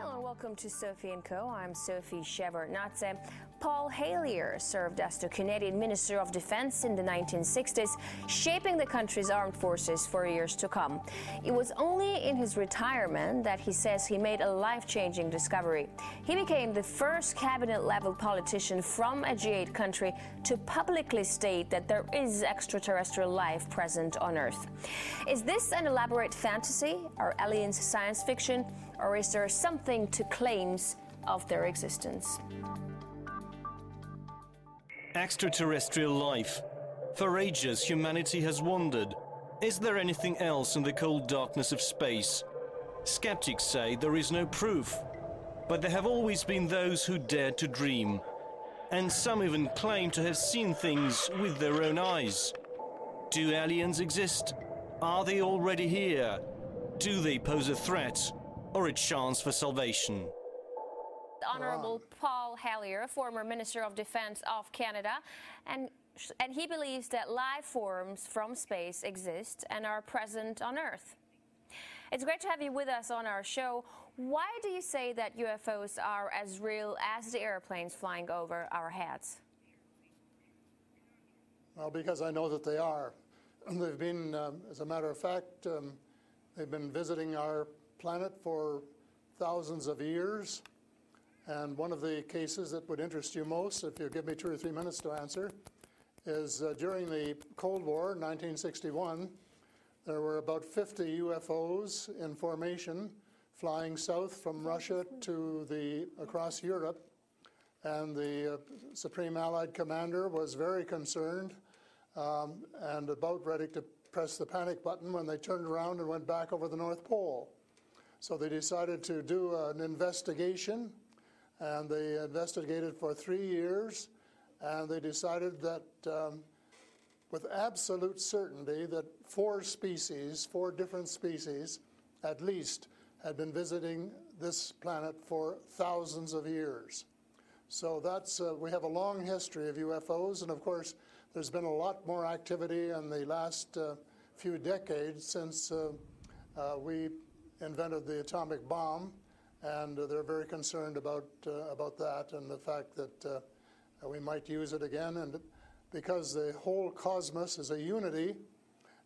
Hello and welcome to Sophie & Co. I'm Sophie Shevardnadze. Paul Hellyer served as the Canadian Minister of Defence in the 1960s, shaping the country's armed forces for years to come. It was only in his retirement that he says he made a life-changing discovery. He became the first cabinet-level politician from a G8 country to publicly state that there is extraterrestrial life present on Earth. Is this an elaborate fantasy? Are aliens science fiction? Or is there something to claims of their existence? Extraterrestrial life. For ages, humanity has wondered, is there anything else in the cold darkness of space? Skeptics say there is no proof, but there have always been those who dared to dream. And some even claim to have seen things with their own eyes. Do aliens exist? Are they already here? Do they pose a threat? Or a chance for salvation? Honourable Paul Hellyer, former Minister of Defence of Canada, and he believes that life forms from space exist and are present on Earth. It's great to have you with us on our show. Why do you say that UFOs are as real as the airplanes flying over our heads? Well, because I know that they are. They've been, as a matter of fact, they've been visiting our planet for thousands of years, and one of the cases that would interest you most, if you give me 2 or 3 minutes to answer, is during the Cold War, 1961, there were about 50 UFOs in formation flying south from Russia to across Europe, and the Supreme Allied Commander was very concerned and about ready to press the panic button when they turned around and went back over the North Pole. So they decided to do an investigation, and they investigated for 3 years, and they decided that with absolute certainty that 4 different species at least, had been visiting this planet for thousands of years. So that's, we have a long history of UFOs, and of course there's been a lot more activity in the last few decades since we invented the atomic bomb, and they're very concerned about that and the fact that we might use it again. And because the whole cosmos is a unity,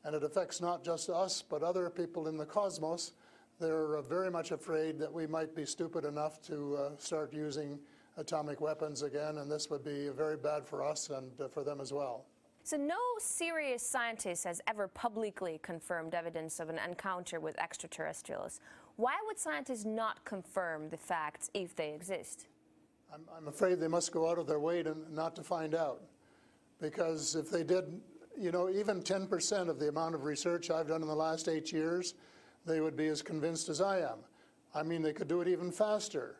and it affects not just us but other people in the cosmos, they're very much afraid that we might be stupid enough to start using atomic weapons again, and this would be very bad for us and for them as well. So no serious scientist has ever publicly confirmed evidence of an encounter with extraterrestrials. Why would scientists not confirm the facts if they exist? I'm afraid they must go out of their way not to find out. Because if they did, you know, even 10% of the amount of research I've done in the last 8 years, they would be as convinced as I am. I mean, they could do it even faster.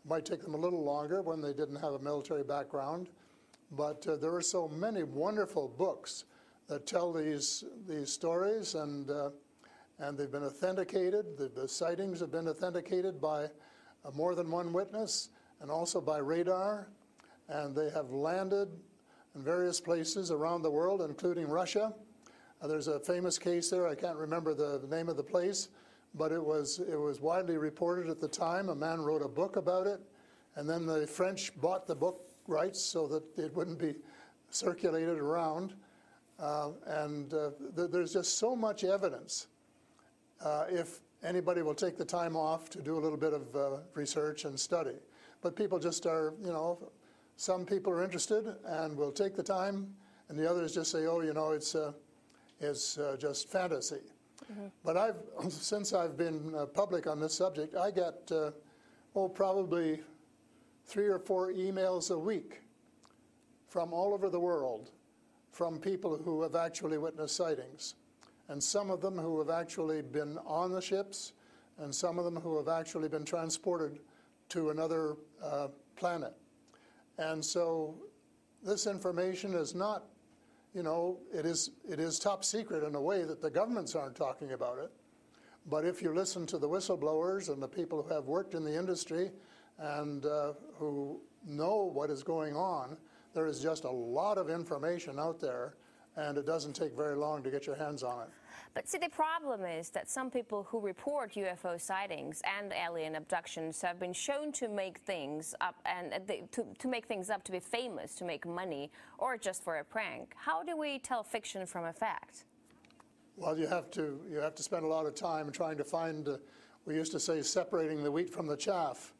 Might take them a little longer when they didn't have a military background. But there are so many wonderful books that tell these stories, and they've been authenticated. The sightings have been authenticated by more than one witness, and also by radar. And they have landed in various places around the world, including Russia. There's a famous case there. I can't remember the name of the place, but it was widely reported at the time. A man wrote a book about it, and then the French bought the book rights so that it wouldn't be circulated around. There's just so much evidence. If anybody will take the time off to do a little bit of research and study. But people just are, you know, some people are interested and will take the time, and the others just say, oh, you know, it's just fantasy. Mm-hmm. But since I've been public on this subject, I get, probably 3 or 4 emails a week from all over the world from people who have actually witnessed sightings. And some of them who have actually been on the ships, and some of them who have actually been transported to another planet. And so this information is not, you know, it is top secret in a way that the governments aren't talking about it. But if you listen to the whistleblowers and the people who have worked in the industry and who know what is going on, there is just a lot of information out there, and it doesn't take very long to get your hands on it. But see, the problem is that some people who report UFO sightings and alien abductions have been shown to make things up to make things up to be famous, to make money, or just for a prank. How do we tell fiction from a fact? Well, you have to spend a lot of time trying to find. We used to say separating the wheat from the chaff,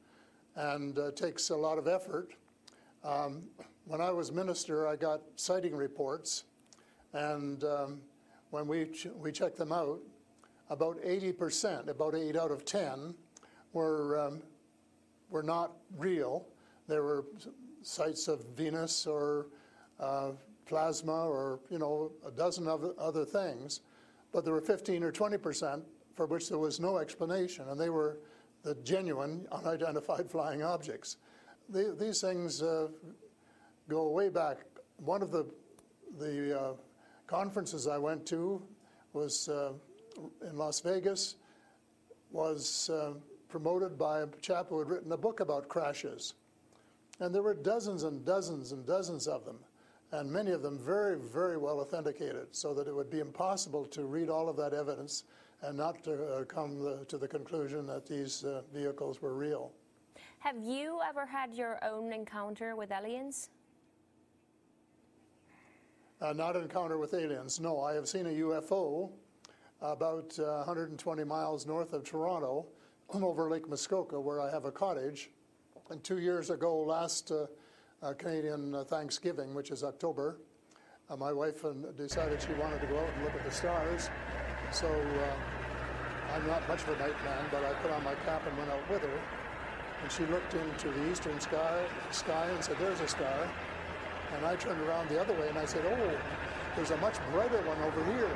and it takes a lot of effort. When I was minister, I got sighting reports, and when we checked them out, about 80%, about 8 out of 10, were not real. There were sights of Venus or plasma or a dozen other things, but there were 15 or 20% for which there was no explanation, and they were the genuine unidentified flying objects. These things go way back. One of the conferences I went to was in Las Vegas, was promoted by a chap who had written a book about crashes. And there were dozens and dozens and dozens of them, and many of them very, very well authenticated, so that it would be impossible to read all of that evidence and not to come to the conclusion that these vehicles were real. Have you ever had your own encounter with aliens? Not an encounter with aliens, no. I have seen a UFO about 120 miles north of Toronto over Lake Muskoka, where I have a cottage. And 2 years ago, last Canadian Thanksgiving, which is October, my wife decided she wanted to go out and look at the stars. So I'm not much of a night man, but I put on my cap and went out with her. And she looked into the eastern sky and said, "There's a star." And I turned around the other way and I said, "Oh, there's a much brighter one over here."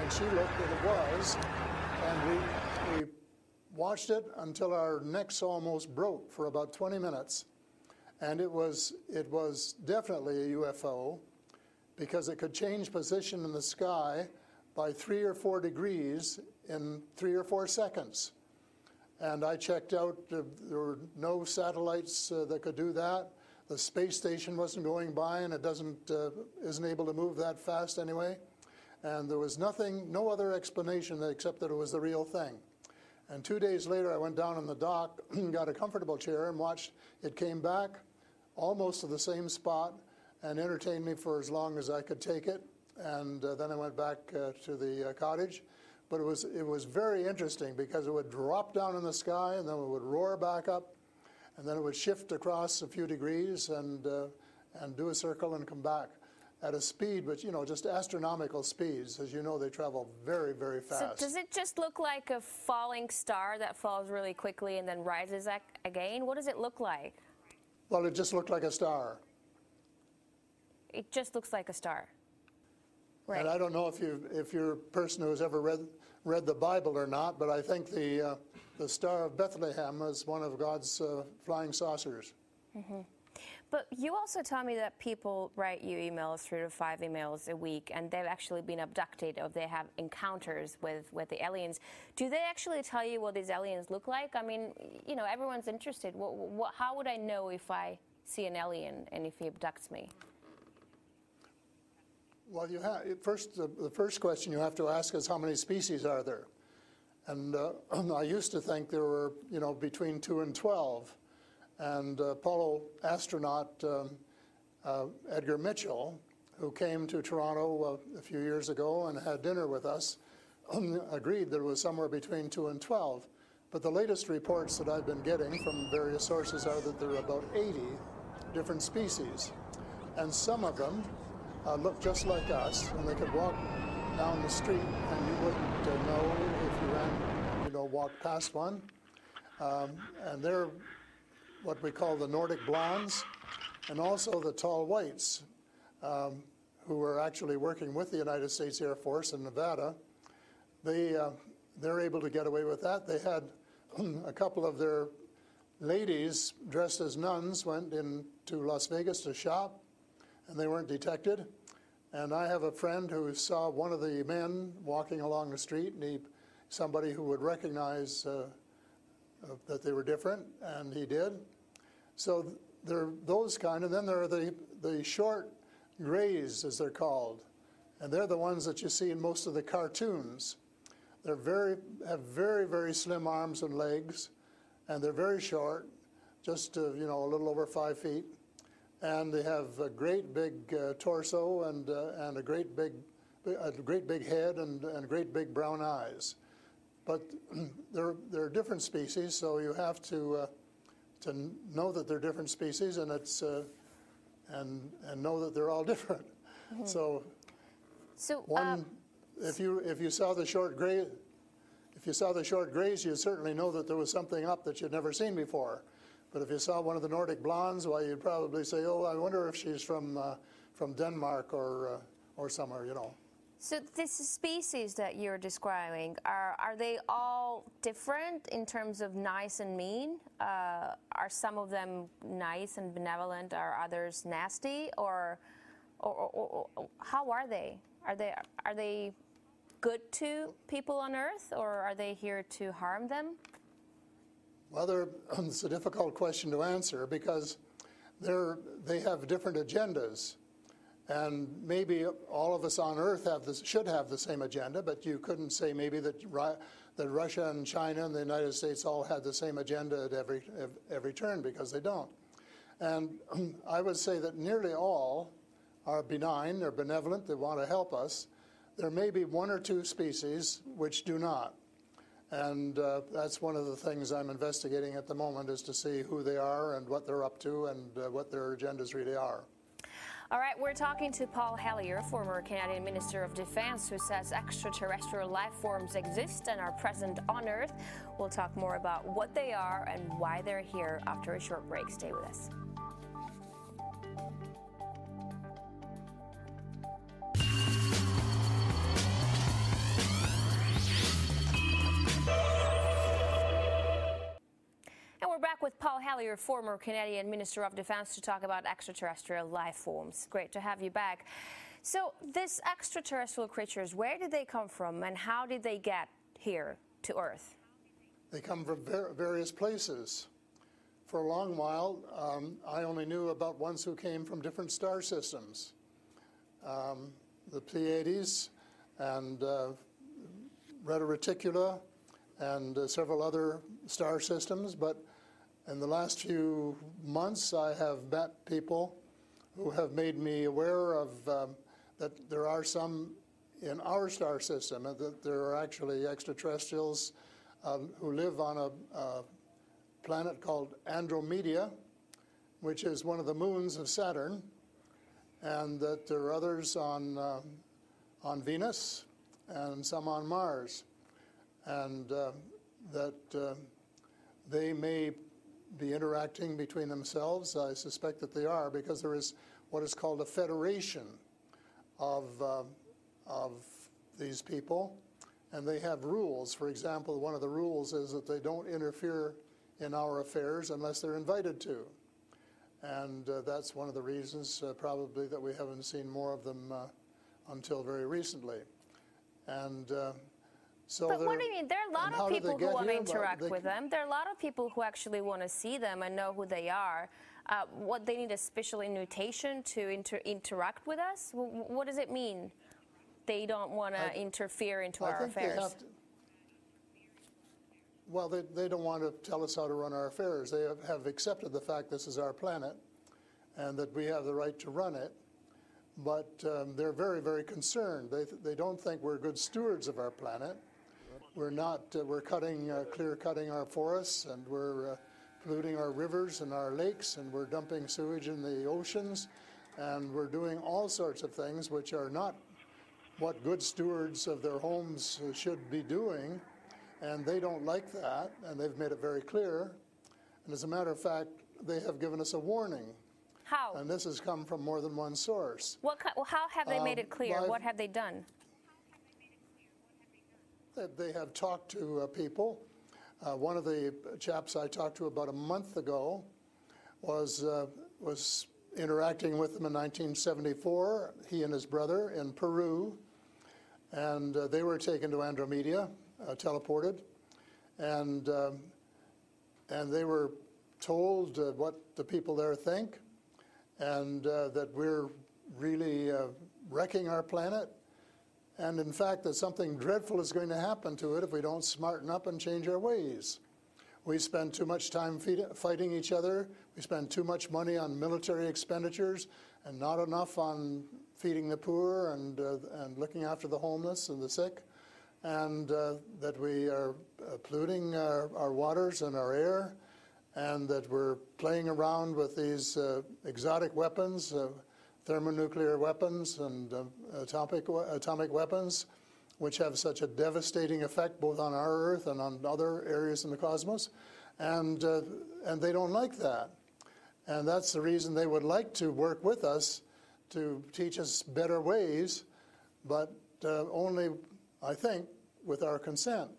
And she looked, and it was. And we watched it until our necks almost broke for about 20 minutes. And it was definitely a UFO, because it could change position in the sky by 3 or 4 degrees in 3 or 4 seconds. And I checked out, there were no satellites that could do that. The space station wasn't going by, and it isn't able to move that fast anyway. And there was no other explanation except that it was the real thing. And 2 days later, I went down on the dock, got a comfortable chair, and watched it came back almost to the same spot and entertained me for as long as I could take it. And then I went back to the cottage. But it was very interesting, because it would drop down in the sky, and then it would roar back up, and then it would shift across a few degrees and do a circle and come back at a speed which, just astronomical speeds. As you know, they travel very, very fast. So does it just look like a falling star that falls really quickly and then rises again? What does it look like? Well, it just looked like a star. It just looks like a star. Right. And I don't know if you're a person who has ever read the Bible or not, but I think the Star of Bethlehem is one of God's flying saucers. Mm-hmm. But you also tell me that people write you emails, 3 to 5 emails a week, and they've actually been abducted, or they have encounters with the aliens. Do they actually tell you what these aliens look like? I mean, everyone's interested. How would I know if I see an alien and if he abducts me? Well, the first question you have to ask is, how many species are there? And I used to think there were, between 2 and 12. And Apollo astronaut Edgar Mitchell, who came to Toronto a few years ago and had dinner with us, agreed that it was somewhere between 2 and 12. But the latest reports that I've been getting from various sources are that there are about 80 different species. And some of them look just like us, and they could walk down the street and you wouldn't know if you ran, walked past one. And they're what we call the Nordic blondes, and also the tall whites, who are actually working with the United States Air Force in Nevada. They're able to get away with that. They had a couple of their ladies dressed as nuns went into Las Vegas to shop, and they weren't detected. And I have a friend who saw one of the men walking along the street, and somebody who would recognize that they were different, and he did. So there are those kind, and then there are the short grays, as they're called. And they're the ones that you see in most of the cartoons. Have very, very slim arms and legs, and they're very short, just a little over 5 feet. And they have a great big torso and a great big head and great big brown eyes. But they're different species, so you have to know that they're different species, and it's and know that they're all different. Mm-hmm. So if you saw the short gray, you'd certainly know that there was something up that you'd never seen before. But if you saw one of the Nordic blondes, well, you'd probably say, "Oh, I wonder if she's from Denmark or somewhere," So this species that you're describing, are they all different in terms of nice and mean? Are some of them nice and benevolent? Are others nasty? Or how are they? Are they good to people on Earth, or are they here to harm them? Well, it's a difficult question to answer because they have different agendas. And maybe all of us on Earth should have the same agenda, but you couldn't say maybe that Russia and China and the United States all had the same agenda at every turn, because they don't. And I would say that nearly all are benign, they're benevolent, they want to help us. There may be one or two species which do not. And that's one of the things I'm investigating at the moment, is to see who they are and what they're up to and what their agendas really are. All right, we're talking to Paul Hellyer, former Canadian Minister of Defense, who says extraterrestrial life forms exist and are present on Earth. We'll talk more about what they are and why they're here after a short break. Stay with us. And we're back with Paul Hellyer, former Canadian Minister of Defense, to talk about extraterrestrial life forms. Great to have you back. So these extraterrestrial creatures, where did they come from and how did they get here to Earth? They come from various places. For a long while, I only knew about ones who came from different star systems. The Pleiades and Reta Reticula and several other star systems, but in the last few months I have met people who have made me aware of that there are some in our star system, and that there are actually extraterrestrials who live on a planet called Andromeda, which is one of the moons of Saturn, and that there are others on Venus and some on Mars, and that they may be interacting between themselves. I suspect that they are, because there is what is called a federation of these people, and they have rules. For example, one of the rules is that they don't interfere in our affairs unless they're invited to. And that's one of the reasons probably that we haven't seen more of them until very recently. And so but what do you mean? There are a lot of people who want to interact with them. There are a lot of people who actually want to see them and know who they are. What, they need a special invitation to interact with us? What does it mean? They don't want to interfere into our affairs. Well, they don't want to tell us how to run our affairs. They have accepted the fact this is our planet and that we have the right to run it. But they're very, very concerned. They don't think we're good stewards of our planet. We're not. We're clear-cutting our forests, and we're polluting our rivers and our lakes, and we're dumping sewage in the oceans, and we're doing all sorts of things which are not what good stewards of their homes should be doing. And they don't like that, and they've made it very clear. And as a matter of fact, they have given us a warning. How? And this has come from more than one source. How have they made it clear? What have they done? They have talked to people. One of the chaps I talked to about a month ago was interacting with them in 1974, he and his brother, in Peru. And they were taken to Andromeda, teleported. And they were told what the people there think, and that we're really wrecking our planet, and in fact that something dreadful is going to happen to it if we don't smarten up and change our ways. We spend too much time fighting each other. We spend too much money on military expenditures and not enough on feeding the poor and looking after the homeless and the sick, and that we are polluting our waters and our air, and that we're playing around with these exotic weapons, thermonuclear weapons and atomic weapons, which have such a devastating effect both on our Earth and on other areas in the cosmos, and they don't like that. And that's the reason they would like to work with us to teach us better ways, but only, I think, with our consent.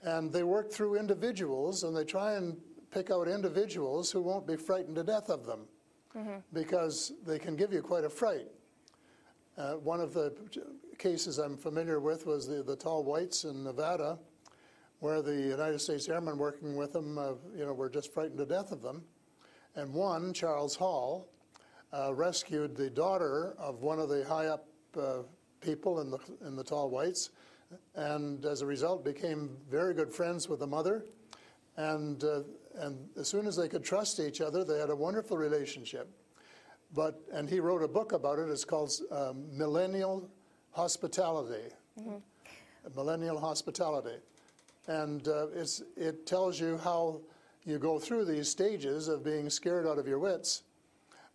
And they work through individuals, and they try and pick out individuals who won't be frightened to death of them, because they can give you quite a fright. One of the cases I'm familiar with was the Tall Whites in Nevada, where the United States Airmen working with them, were just frightened to death of them. And one, Charles Hall, rescued the daughter of one of the high-up people in the Tall Whites, and as a result became very good friends with the mother. And as soon as they could trust each other, they had a wonderful relationship. And he wrote a book about it. It's called Millennial Hospitality. Millennial Hospitality. And it tells you how you go through these stages of being scared out of your wits.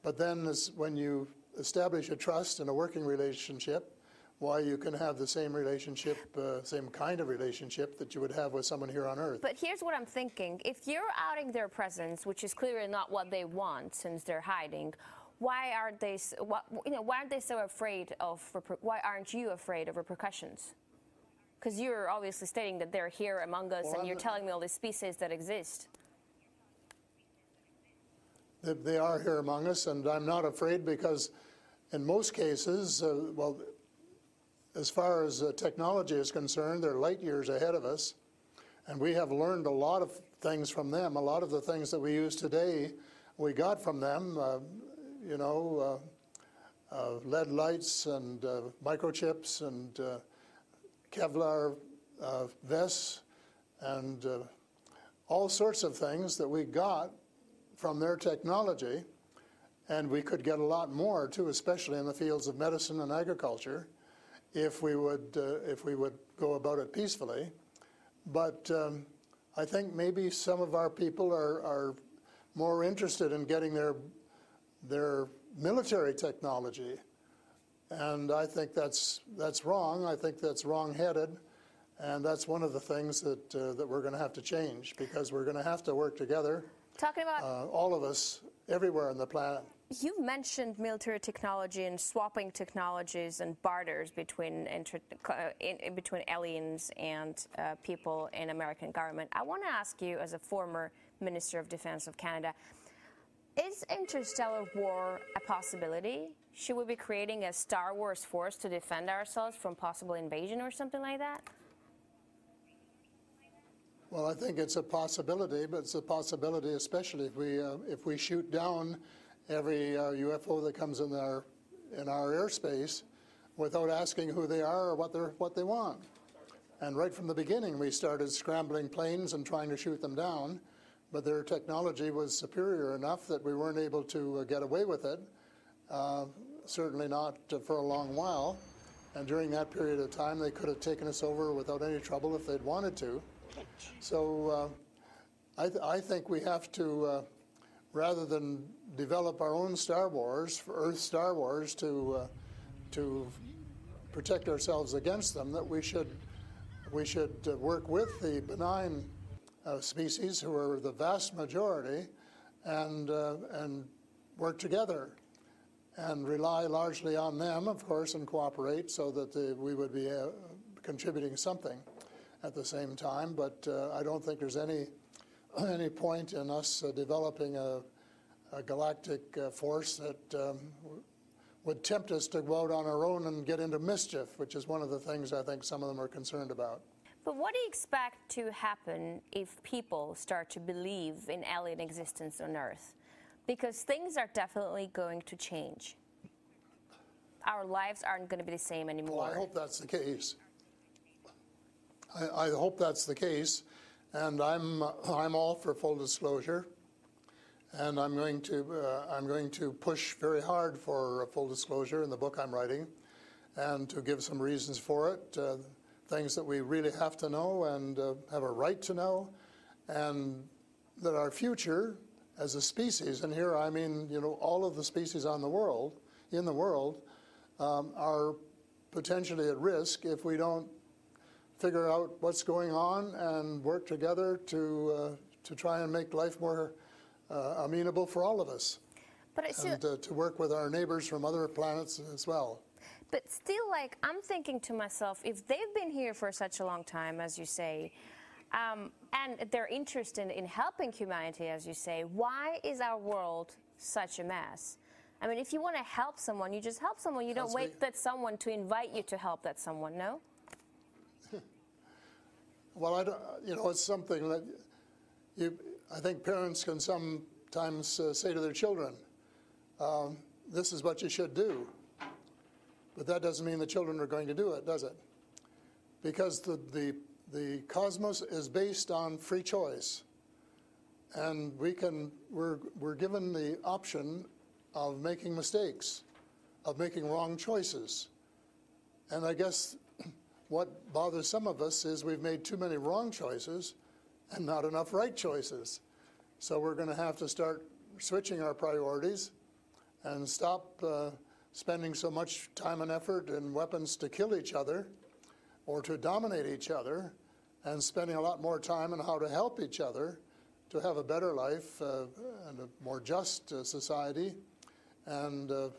But then when you establish a trust and a working relationship, why you can have the same relationship, same kind of relationship that you would have with someone here on Earth. But here's what I'm thinking. If you're outing their presence, which is clearly not what they want since they're hiding, why aren't they so afraid of, why aren't you afraid of repercussions? Because you're obviously stating that they're here among us, and you're telling me all these species that exist. They are here among us, and I'm not afraid because in most cases, as far as technology is concerned, they're light years ahead of us, and we have learned a lot of things from them. A lot of the things that we use today, we got from them, lead lights and microchips and Kevlar vests and all sorts of things that we got from their technology, and we could get a lot more too, especially in the fields of medicine and agriculture, if we would go about it peacefully. But I think maybe some of our people are more interested in getting their military technology, and I think that's wrong. I think that's wrong-headed, and that's one of the things that we're going to have to change, because we're going to have to work together. Talking about all of us, everywhere on the planet. You mentioned military technology and swapping technologies and barters between aliens and people in American government. I want to ask you, as a former Minister of Defense of Canada, is interstellar war a possibility? Should we be creating a Star Wars force to defend ourselves from possible invasion or something like that? Well, I think it's a possibility, but it's a possibility especially if we shoot down every UFO that comes in our airspace without asking who they are or what they want. And right from the beginning, we started scrambling planes and trying to shoot them down, but their technology was superior enough that we weren't able to get away with it. Certainly not for a long while. And during that period of time, they could have taken us over without any trouble if they'd wanted to. So I think we have to, rather than develop our own Star Wars, Earth Star Wars, to protect ourselves against them, that we should work with the benign species, who are the vast majority, and work together and rely largely on them, of course, and cooperate so that we would be contributing something at the same time. But I don't think there's any point in us developing a galactic force that would tempt us to go out on our own and get into mischief, which is one of the things I think some of them are concerned about. But what do you expect to happen if people start to believe in alien existence on Earth? Because things are definitely going to change. our lives aren't going to be the same anymore. Well, I hope that's the case. I hope that's the case, and I'm all for full disclosure, and I'm going to push very hard for full disclosure in the book I'm writing, and to give some reasons for it, things that we really have to know and have a right to know, and that our future as a species, and here I mean, you know, all of the species in the world, are potentially at risk if we don't figure out what's going on and work together to try and make life more amenable for all of us. But to work with our neighbors from other planets as well. But still, like, I'm thinking to myself, if they've been here for such a long time, as you say, and they're interested in helping humanity, as you say, why is our world such a mess? I mean, if you want to help someone, you just help someone. You don't wait that someone to invite you to help that someone, no? Well, I don't, you know, it's something that I think parents can sometimes say to their children, this is what you should do. But that doesn't mean the children are going to do it, does it? Because the cosmos is based on free choice. And we're given the option of making mistakes, of making wrong choices. And I guess what bothers some of us is we've made too many wrong choices and not enough right choices. So we're going to have to start switching our priorities and stop spending so much time and effort and weapons to kill each other or to dominate each other, and spending a lot more time on how to help each other to have a better life and a more just society, and a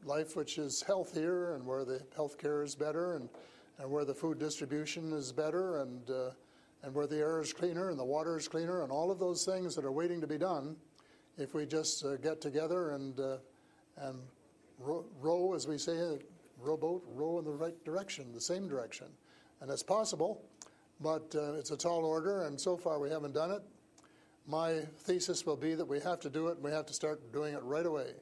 life which is healthier and where the health care is better, and where the food distribution is better, and where the air is cleaner and the water is cleaner, and all of those things that are waiting to be done if we just get together and row, as we say, rowboat, row in the right direction, the same direction. And it's possible, but it's a tall order, and so far we haven't done it. My thesis will be that we have to do it, and we have to start doing it right away.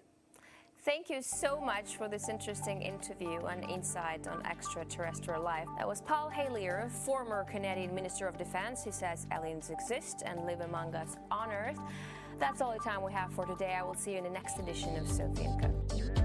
Thank you so much for this interesting interview and insight on extraterrestrial life. That was Paul Hellyer, former Canadian Minister of Defense, who says aliens exist and live among us on Earth. That's all the time we have for today. I will see you in the next edition of Sophie & Co.